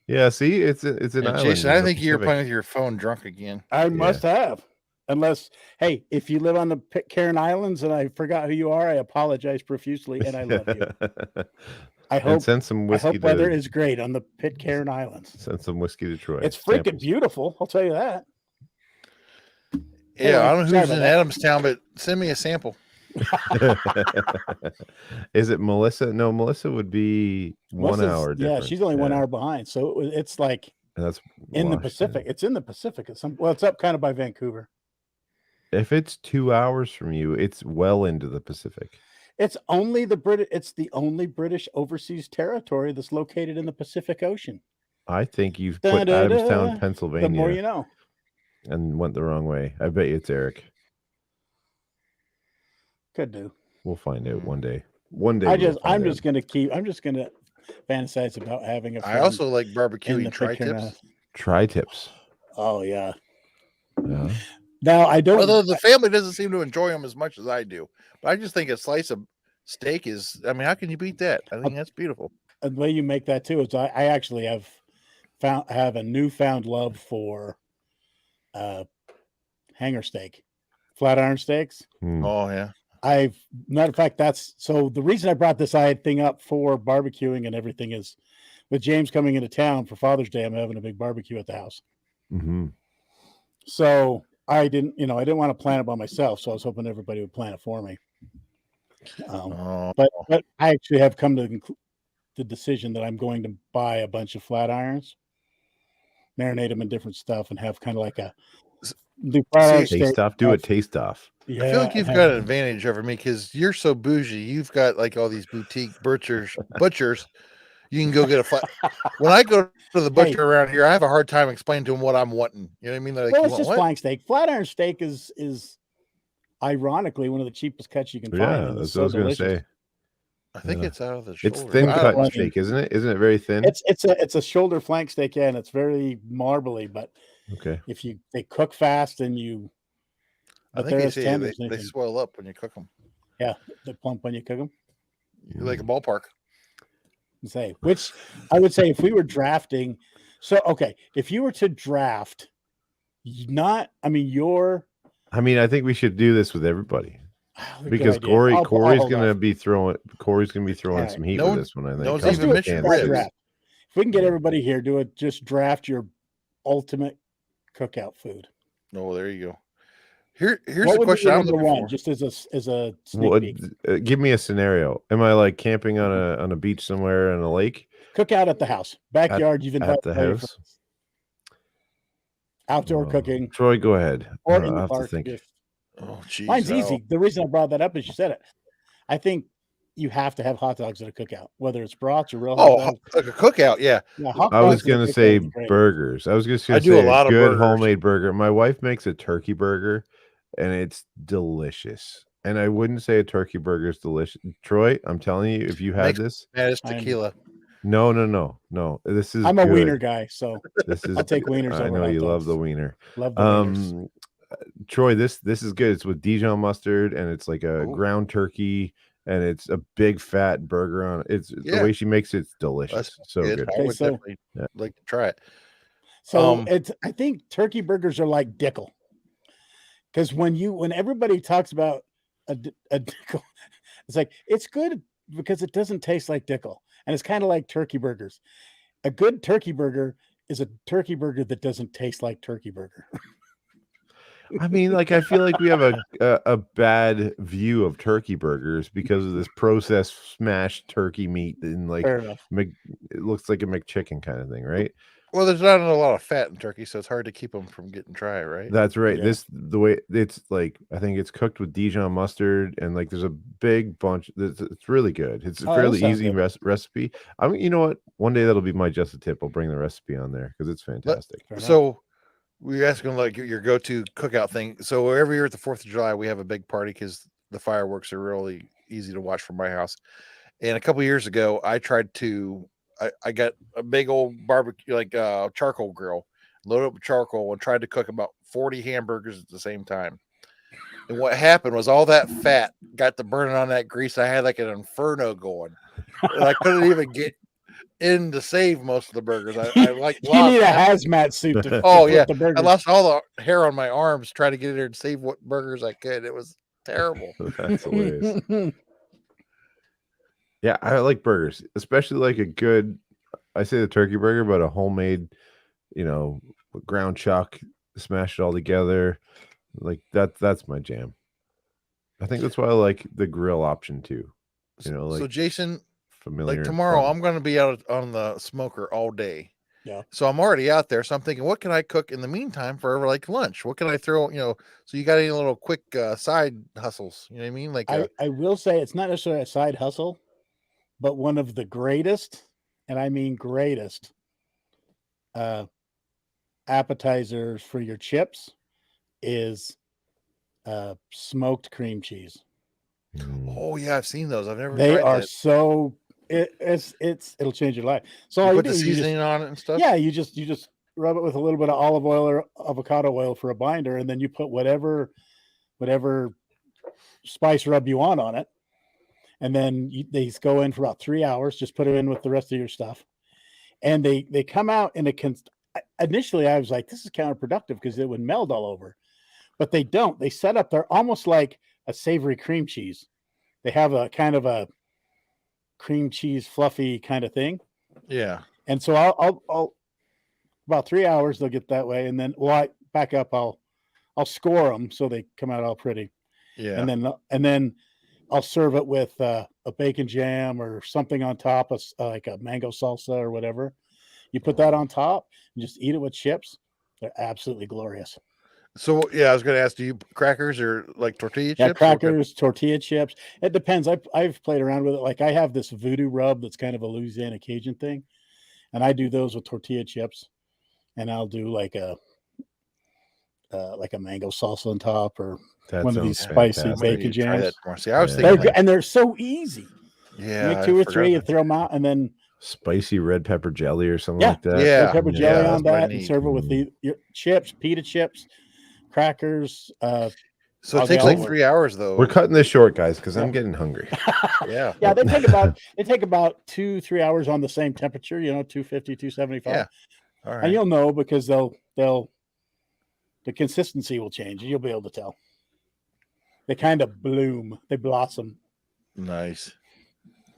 Yeah, see, it's an island. Jason, I think you're playing with your phone drunk again. I must have. Unless, hey, if you live on the Pitcairn Islands and I forgot who you are, I apologize profusely and I love you. I hope send some whiskey. I hope weather is great on the Pitcairn Islands. Send some whiskey to Troy. It's freaking beautiful. I'll tell you that. Yeah, anyway, I don't know who's in Adamstown, but send me a sample. Is it Melissa? No, Melissa would be 1 hour difference. Yeah, she's only 1 hour behind. So it's like that's in the Pacific. It's in the Pacific. It's up kind of by Vancouver. If it's 2 hours from you, it's well into the Pacific. It's only it's the only British overseas territory that's located in the Pacific Ocean. I think you've put Adamstown, Pennsylvania. The more you know. And went the wrong way. I bet you it's Eric. Could do. We'll find out one day. One day. I'm just gonna fantasize about having a friend. I also like barbecuing tri-tips. Tri-tips. Oh yeah. Yeah. Now I don't. Although the family doesn't seem to enjoy them as much as I do, but I just think a slice of steak is. I mean, how can you beat that? I think that's beautiful. The way you make that too is I actually have a newfound love for hanger steak, flat iron steaks. Oh yeah. Matter of fact, that's so the reason I brought this thing up for barbecuing and everything is with James coming into town for Father's Day, I'm having a big barbecue at the house. Mm-hmm. So I didn't want to plan it by myself. So I was hoping everybody would plan it for me. But I actually have come to the decision that I'm going to buy a bunch of flat irons, marinate them in different stuff, and have kind of like a taste off. Do a taast off. Yeah, I feel like you've got an advantage over me because you're so bougie. You've got like all these boutique butchers. You can go get a flat. When I go to the butcher around here, I have a hard time explaining to them what I'm wanting. You know what I mean? They're like, well, it's just flank steak. Flat iron steak is ironically one of the cheapest cuts you can find. Yeah, that's what I was going to say. I think it's out of the shoulder. It's thin cut steak, isn't it? Isn't it very thin? It's a shoulder flank steak, yeah, and it's very marbly. But okay, if they cook fast and I think they swell up when you cook them. Yeah, they plump when you cook them. You're like a ballpark. Which I would say if we were drafting, if you were to draft, I think we should do this with everybody. Because Corey's gonna be throwing some heat with this one. I think. No one's even mentioned ribs. If we can get everybody here, just draft your ultimate cookout food. Oh, there you go. Here's the question I'm looking for. Just as a sneak peek. Give me a scenario. Am I like camping on a beach somewhere in a lake? Cookout at the house, backyard. You've invited at the house. Outdoor cooking. Troy, go ahead. Or in the park. Oh, geez. Mine's easy. The reason I brought that up is you said it. I think you have to have hot dogs at a cookout, whether it's brats or real hot dogs. Like a cookout, yeah. Yeah, hot I was dogs at a gonna cookout say is great. burgers. I was just I gonna do say a lot of good burgers. homemade burger. My wife makes a turkey burger, and it's delicious. And I wouldn't say a turkey burger is delicious. Troy, I'm telling you, if you had this, Man, it's tequila. no. This is I'm a good. wiener guy, so This is I'll take wieners I over know hot you love dogs. the wiener. Love the wieners. Troy, this is good. It's with Dijon mustard, and it's like a ground turkey, and it's a big fat burger on it. It's the way she makes it's delicious. So good. I would definitely like to try it. So I think turkey burgers are like Dickel, because when everybody talks about a Dickel, it's like it's good because it doesn't taste like Dickel, and it's kind of like turkey burgers. A good turkey burger is a turkey burger that doesn't taste like turkey burger. I mean, like, I feel like we have a bad view of turkey burgers because of this processed smashed turkey meat and like it looks like a McChicken kind of thing, right? Well, there's not a lot of fat in turkey, so it's hard to keep them from getting dry, right? That's right. Yeah. The way it's like, I think it's cooked with Dijon mustard, and like there's a big bunch. It's really good. It's a fairly easy recipe. I mean, you know what? One day that'll be my just a tip. I'll bring the recipe on there because it's fantastic. So we're asking like your go-to cookout thing. So every year at the 4th of July, we have a big party because the fireworks are really easy to watch from my house. And a couple of years ago, I tried to. I got a big old barbecue, like charcoal grill, loaded up with charcoal, and tried to cook about 40 hamburgers at the same time. And what happened was all that fat got to burning on that grease. I had like an inferno going, and I couldn't even get in to save most of the burgers. I like you need a hazmat suit to the burgers. I lost all the hair on my arms trying to get in there and save what burgers I could. It was terrible. That's hilarious. Yeah, I like burgers, especially like a good, I say the turkey burger, but a homemade, ground chuck, smash it all together. Like that's my jam. I think that's why I like the grill option too. So Jason, familiar. Like tomorrow, I'm going to be out on the smoker all day. Yeah. So I'm already out there. So I'm thinking, what can I cook in the meantime for like lunch? What can I throw? So you got any little quick side hustles? You know what I mean? Like I will say it's not necessarily a side hustle, but one of the greatest, and I mean greatest, appetizers for your chips is smoked cream cheese. Oh yeah, I've seen those. I've never. They tried are that. so it'll change your life. So you put the seasoning on it and stuff. Yeah, you just rub it with a little bit of olive oil or avocado oil for a binder, and then you put whatever spice rub you want on it, and then they go in for about 3 hours. Just put it in with the rest of your stuff, and they come out and it can. Initially, I was like, this is counterproductive because it would meld all over, but they don't. They set up. They're almost like a savory cream cheese. They have a kind of a cream cheese fluffy kind of thing. Yeah. And so I'll about 3 hours they'll get that way, and then I back up. I'll score them so they come out all pretty. Yeah. And then I'll serve it with a bacon jam or something on top of like a mango salsa or whatever. You put that on top and just eat it with chips. They're absolutely glorious. So yeah, I was going to ask, do you crackers or like tortilla chips? Yeah, crackers, tortilla chips. It depends. I've played around with it. Like I have this voodoo rub that's kind of a Louisiana Cajun thing, and I do those with tortilla chips, and I'll do like a mango salsa on top or one of these spicy bacon jams. See, I was thinking, and they're so easy. Yeah, you make 2 or 3, you throw them out, and then spicy red pepper jelly or something like that. Yeah, red pepper jelly on that, and serve it with your chips, pita chips, crackers. So it takes like 3 hours though. We're cutting this short, guys, because I'm getting hungry. Yeah. Yeah, they take about 2-3 hours on the same temperature, 250, 275. Yeah. All right. And you'll know because the consistency will change and you'll be able to tell. They kind of bloom, they blossom. Nice.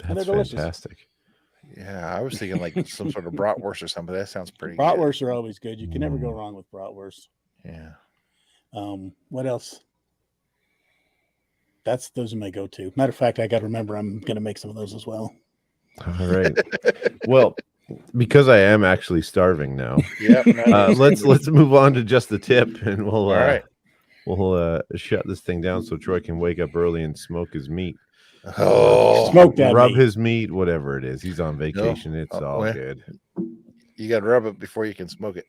That's fantastic. Yeah, I was thinking like some sort of bratwurst or something. That sounds pretty good. Bratwursts are always good. You can never go wrong with bratwurst. Yeah. What else? Those are my go-to. Matter of fact, I got to remember I'm going to make some of those as well. All right. Well, because I am actually starving now. Yeah. Let's move on to just the tip, and we'll. All right. we'll shut this thing down so Troy can wake up early and smoke his meat. Oh, Smoke that rub meat. his meat, whatever it is. He's on vacation. It's all well, good. You got to rub it before you can smoke it.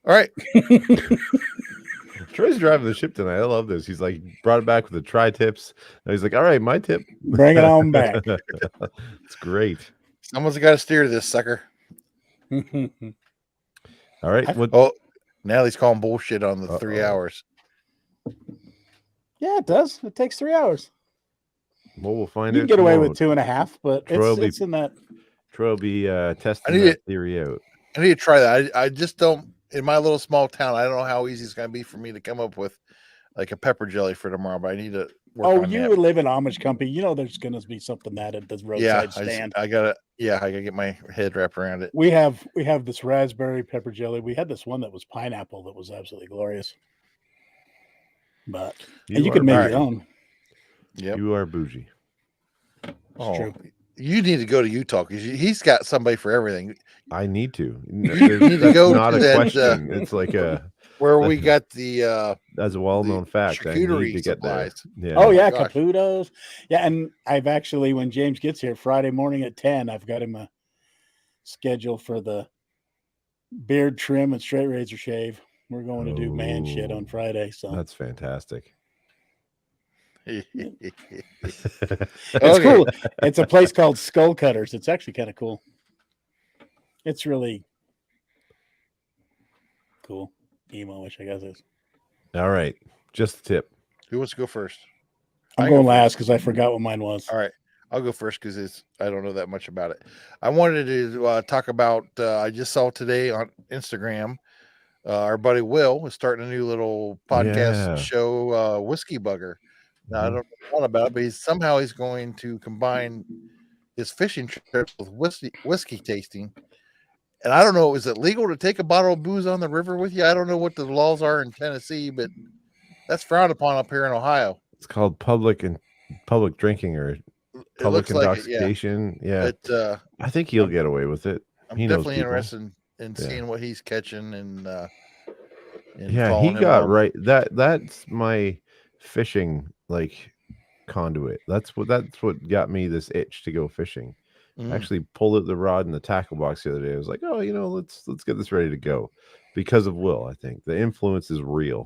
All right. Troy's driving the ship tonight. I love this. He's like brought it back with the tri-tips. Now he's like, all right, my tip. Bring it on back. It's great. Someone's got to steer this sucker. All right. Now he's calling bullshit on the 3 hours. Yeah, it does. It takes 3 hours. Well, we'll find You out. can get away tomorrow. with 2.5, but it's in that. Troy will be testing that theory out. I need to try that. I just don't, in my little small town, I don't know how easy it's going to be for me to come up with like a pepper jelly for tomorrow, but I need to work on that. You live in Amish country. You know there's going to be something that at this roadside stand. I gotta get my head wrapped around it. We have this raspberry pepper jelly. We had this one that was pineapple that was absolutely glorious. But you could make your own. Yep. You are bougie. It's true. You need to go to Utah because he's got somebody for everything. I need to. You need to go not to a that, question. It's like where we got the as a well-known fact. I need to get supplies. there. Yeah. Oh yeah, Caputo's. Yeah, and I've actually, when James gets here Friday morning at 10, I've got him a schedule for the beard trim and straight razor shave. We're going to do man shit on Friday. So that's fantastic. It's cool. It's a place called Skull Cutters. It's actually kind of cool. It's really cool. Emo-ish, I guess is. All right. Just a tip. Who wants to go first? I'm going last because I forgot what mine was. All right. I'll go first because I don't know that much about it. I wanted to talk about, I just saw today on Instagram, our buddy Will is starting a new little podcast show, Whiskey Bugger. Now, I don't know a lot about it, but he's going to combine his fishing trips with whiskey tasting. And I don't know, is it legal to take a bottle of booze on the river with you? I don't know what the laws are in Tennessee, but that's frowned upon up here in Ohio. It's called public drinking or public intoxication. Like it, yeah. I think he'll get away with it. I'm definitely interested in seeing what he's catching and he got right. That's my fishing conduit. That's what got me this itch to go fishing. I actually pulled out the rod in the tackle box the other day. I was like, oh, let's get this ready to go because of Will. I think the influence is real.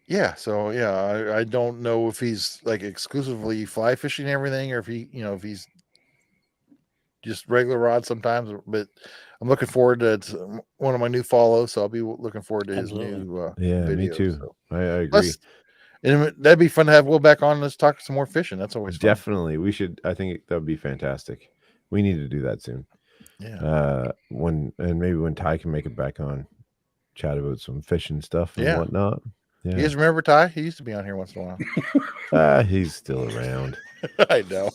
Yeah. So I don't know if he's exclusively fly fishing and everything, or if if he's just regular rod sometimes, but I'm looking forward to it's one of my new follows. So I'll be looking forward to his new video, me too. So. I agree. And that'd be fun to have Will back on. Let's talk some more fishing. That's always fun. Definitely. We should. I think that would be fantastic. We need to do that soon. Yeah. Maybe when Ty can make it back on, chat about some fishing stuff and whatnot. Yeah. You guys remember Ty? He used to be on here once in a while. He's still around. I know.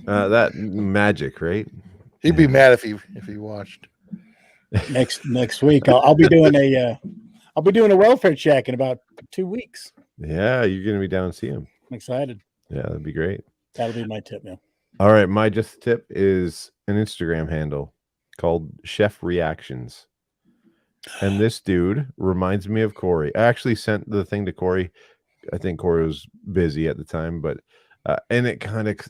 That magic, right? He'd be mad if he watched. Next week, I'll be doing a welfare check in about 2 weeks. Yeah, you're gonna be down and see him. I'm excited. Yeah, that'd be great. That'll be my tip now. All right, my just tip is an Instagram handle called Chef Reactions. And this dude reminds me of Corey. I actually sent the thing to Corey. I think Corey was busy at the time, but and it kind of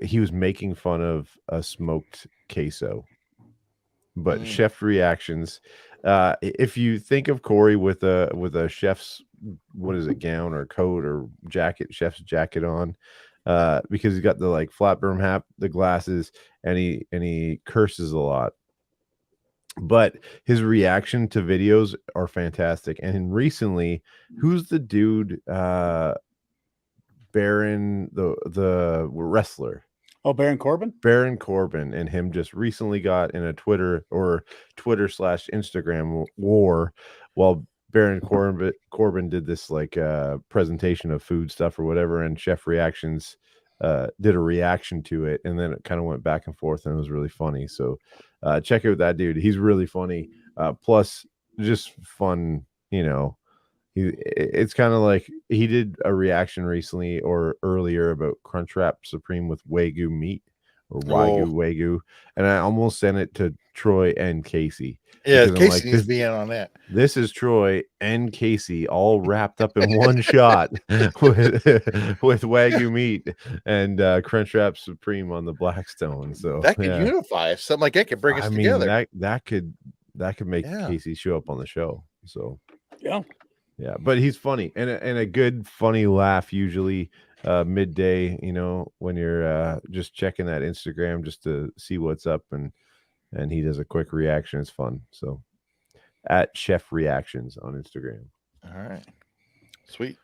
he was making fun of a smoked queso. But Chef Reactions, if you think of Corey with a chef's gown or coat or jacket, chef's jacket on, because he's got the flat brim hat, the glasses, and he curses a lot. But his reaction to videos are fantastic. And recently, who's the dude? Baron, the wrestler. Oh, Baron Corbin? Baron Corbin and him just recently got in a Twitter/Instagram war while Baron Corbin did this presentation of food stuff or whatever, and Chef Reactions did a reaction to it, and then it kind of went back and forth, and it was really funny. So check out that dude. He's really funny. Plus just fun, it's kind of like he did a reaction recently or earlier about Crunchwrap Supreme with Wagyu meat or Wagyu, and I almost sent it to Troy and Casey. Yeah, because I'm Casey like, needs to be in on that. This is Troy and Casey all wrapped up in one shot with Wagyu meat and Crunchwrap Supreme on the Blackstone. So that could unify. Something like that could bring us together. That could make Casey show up on the show. So yeah, but he's funny and a good funny laugh usually midday, when you're just checking that Instagram just to see what's up, and he does a quick reaction. It's fun. So at Chef Reactions on Instagram. All right, sweet.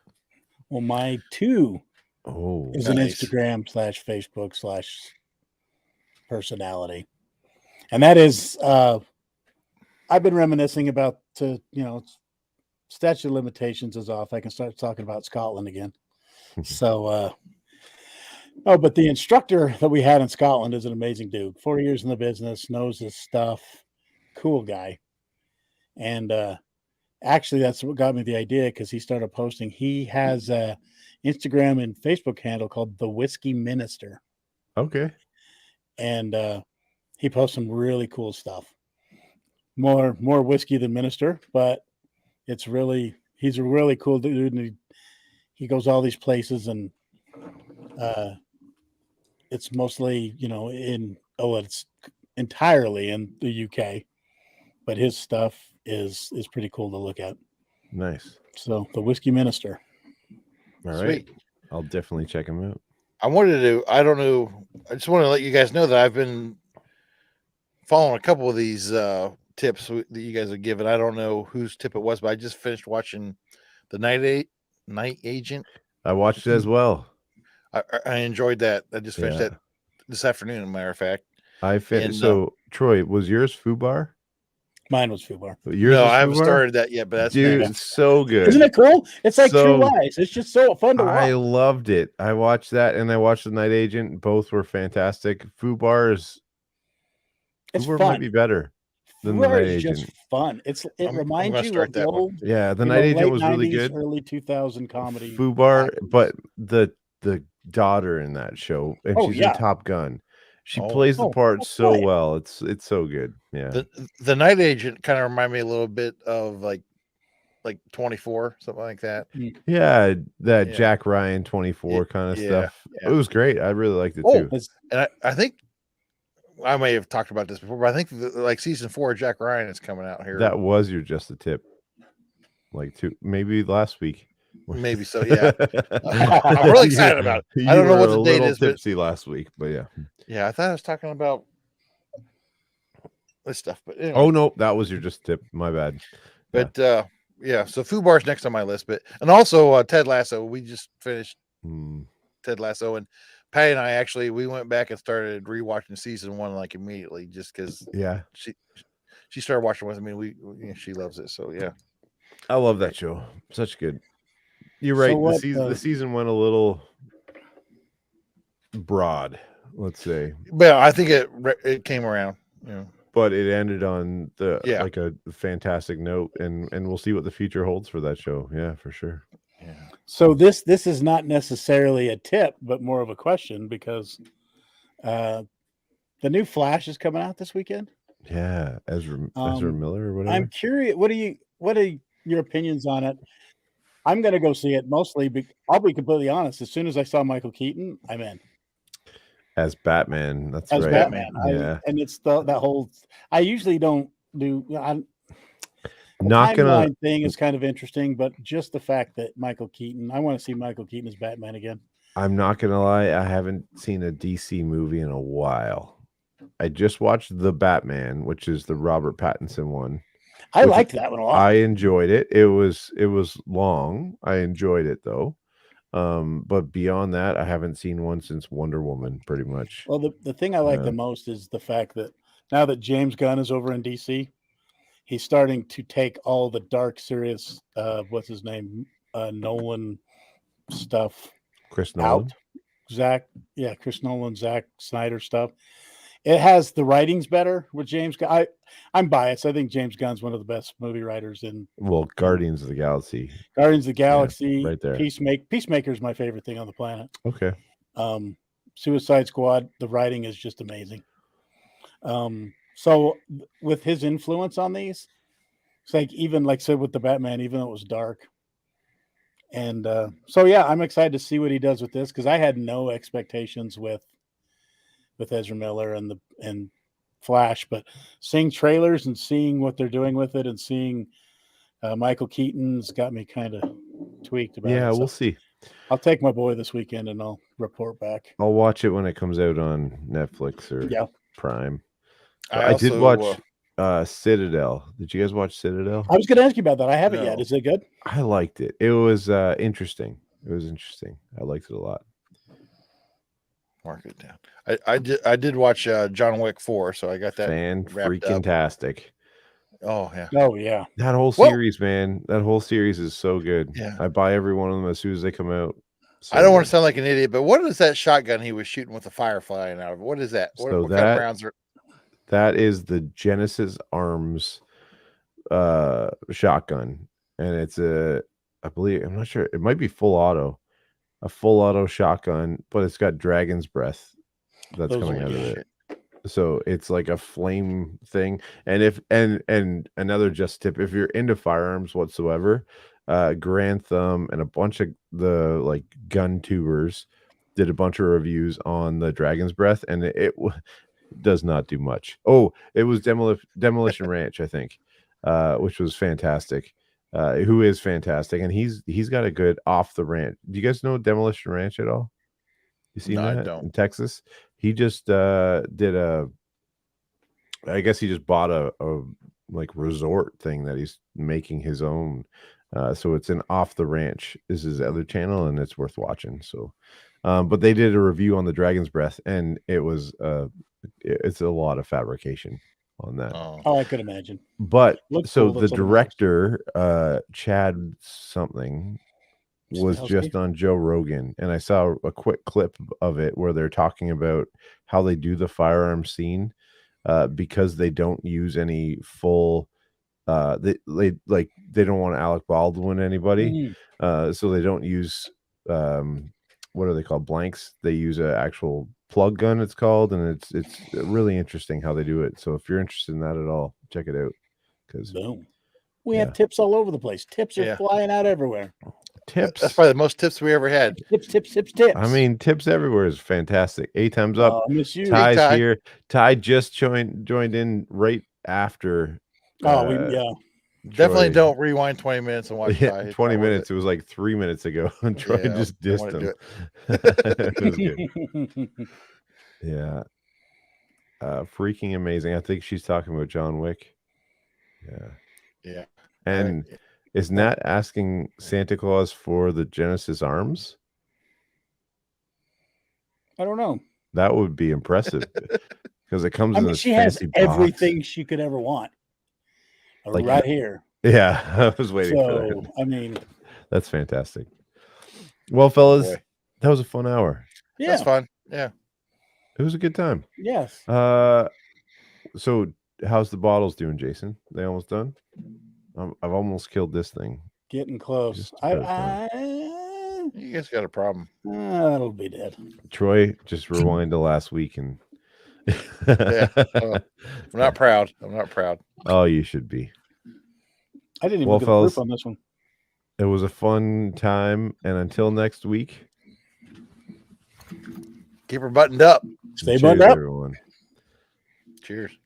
Well, my 2 is an nice. Instagram/Facebook/ personality, and that is I've been reminiscing about statute of limitations is off. I can start talking about Scotland again. So but the instructor that we had in Scotland is an amazing dude. 4 years in the business, knows his stuff, cool guy. And actually that's what got me the idea, because he started posting. He has a Instagram and Facebook handle called The Whiskey Minister. Okay. And he posts some really cool stuff. More whiskey than minister, but he's a really cool dude, and he goes all these places, and it's mostly it's entirely in the UK, but his stuff is pretty cool to look at. Nice. So The Whiskey Minister. All right. Sweet. I'll definitely check him out. I just want to let you guys know that I've been following a couple of these tips that you guys have given. I don't know whose tip it was, but I just finished watching The Night Agent. I watched it as well. I enjoyed that. I just finished that this afternoon, as a matter of fact. I finished. So, Troy, was yours FUBAR? Mine was FUBAR. No, I haven't started that yet, but that's it's so good. Isn't it cool? It's like True Lies. It's just so fun to watch. I loved it. I watched that, and I watched The Night Agent. Both were fantastic. FUBAR fun. Might be better than The Night Agent. Just fun. It reminds you of the old. Yeah, The Night Agent was really good. Early 2000 comedy. FUBAR, but the daughter in that show, and she's in Top Gun. She plays the part so well. It's so good. Yeah. The Night Agent kind of reminded me a little bit of like 24, something like that. Yeah, Jack Ryan 24 kind of stuff. Yeah. It was great. I really liked it too. And I think I may have talked about this before, but I think season 4 of Jack Ryan is coming out here. That was your just a tip. Maybe last week. Maybe so, yeah. I'm really excited about it. I don't know what the date is. Tipsy last week, but yeah. Yeah, I thought I was talking about this stuff, but anyway. Oh no, that was your just tip. My bad. But so FUBAR's next on my list, and also Ted Lasso. We just finished Ted Lasso, and Patty and I we went back and started rewatching season 1 immediately, just because she started watching with me. She loves it, so yeah. I love that show. Such good. You're right. The season went a little broad, let's say. But I think it came around. But it ended on a fantastic note, and we'll see what the future holds for that show. Yeah, for sure. Yeah. So this is not necessarily a tip, but more of a question, because the new Flash is coming out this weekend. Yeah, Ezra Miller or whatever. I'm curious. What are your opinions on it? I'm going to go see it mostly. I'll be completely honest. As soon as I saw Michael Keaton, I'm in. As Batman, that's right. As Batman, yeah. And it's that whole. I usually don't do. Not gonna thing is kind of interesting, but just the fact that Michael Keaton, I want to see Michael Keaton as Batman again. I'm not gonna lie, I haven't seen a DC movie in a while. I just watched The Batman, which is the Robert Pattinson one. I liked that one a lot. I enjoyed it. It was long. I enjoyed it though. But beyond that, I haven't seen one since Wonder Woman, pretty much. Well, the thing I like the most is the fact that now that James Gunn is over in DC, he's starting to take all the dark, serious, what's his name, Nolan stuff. Chris Nolan. Chris Nolan, Zack Snyder stuff. It has the writings better with James Gunn. I'm biased. I think James Gunn's one of the best movie writers in. Well, Guardians of the Galaxy. Right there. Peacemaker is my favorite thing on the planet. Okay. Suicide Squad, the writing is just amazing. So with his influence on these, it's like even like I said with the Batman, even though it was dark. And so yeah, I'm excited to see what he does with this because I had no expectations with Ezra Miller and Flash, but seeing trailers and seeing what they're doing with it and seeing Michael Keaton's got me kind of tweaked about it. Yeah, So we'll see. I'll take my boy this weekend and I'll report back. I'll watch it when it comes out on Netflix or Prime. I did watch Citadel. Did you guys watch Citadel? I was going to ask you about that. I haven't yet. Is it good? I liked it. It was interesting. It was interesting. I liked it a lot. Mark it down. I did watch John Wick 4, so I got that Fan-freaking-tastic. Oh yeah. Oh yeah. That whole series, man. That whole series is so good. Yeah. I buy every one of them as soon as they come out. So I don't want to sound like an idiot, but what is that shotgun he was shooting with the fire flying out of it? What is that? What kind of rounds are? That is the Genesis Arms shotgun, and it's I believe, I'm not sure, it might be a full auto shotgun, but it's got dragon's breath that's coming out of it. So it's like a flame thing. And another just tip, if you're into firearms whatsoever, Grantham and a bunch of the like gun tubers did a bunch of reviews on the dragon's breath, and it does not do much. Oh, it was Demolition Ranch, I think, which was fantastic. Who is fantastic, and he's got a good off the ranch. Do you guys know Demolition Ranch at all? You seen that in Texas? He just did I guess he just bought a like resort thing that he's making his own. So it's an Off the Ranch is his other channel, and it's worth watching. So, but they did a review on the Dragon's Breath, and it was it's a lot of fabrication on that. Oh, I could imagine. But so the director, Chad something, was just on Joe Rogan, and I saw a quick clip of it where they're talking about how they do the firearm scene, because they don't use any full they don't want Alec Baldwin anybody, so they don't use what are they called, blanks. They use an actual plug gun, it's called, and it's really interesting how they do it. So if you're interested in that at all, check it out, because we have tips all over the place. Tips are flying out everywhere. Tips. That's probably the most tips we ever had. Tips. I mean, tips everywhere is fantastic. 8 times up. Miss you. Ty's here. Ty just joined in right after. Definitely don't rewind 20 minutes and watch Ty. 20 minutes. It was like 3 minutes ago. And Troy just dissed him. It was good. Yeah. Freaking amazing. I think she's talking about John Wick. Yeah. And is Nat asking Santa Claus for the Genesis arms? I don't know. That would be impressive, because it comes in this she fancy has everything box. she could ever want. Like right here. Yeah, I was waiting for that. I mean, that's fantastic. Well, fellas, that was a fun hour. Yeah, that's fun. Yeah, it was a good time. Yes. So how's the bottles doing, Jason? They almost done? I've almost killed this thing. Getting close. You guys got a problem. That'll be dead. Troy, just rewind to last week and. I'm not proud. Oh, you should be. I didn't even get a proof on this one. It was a fun time, and until next week, keep her buttoned up. Stay buttoned up, everyone. Cheers.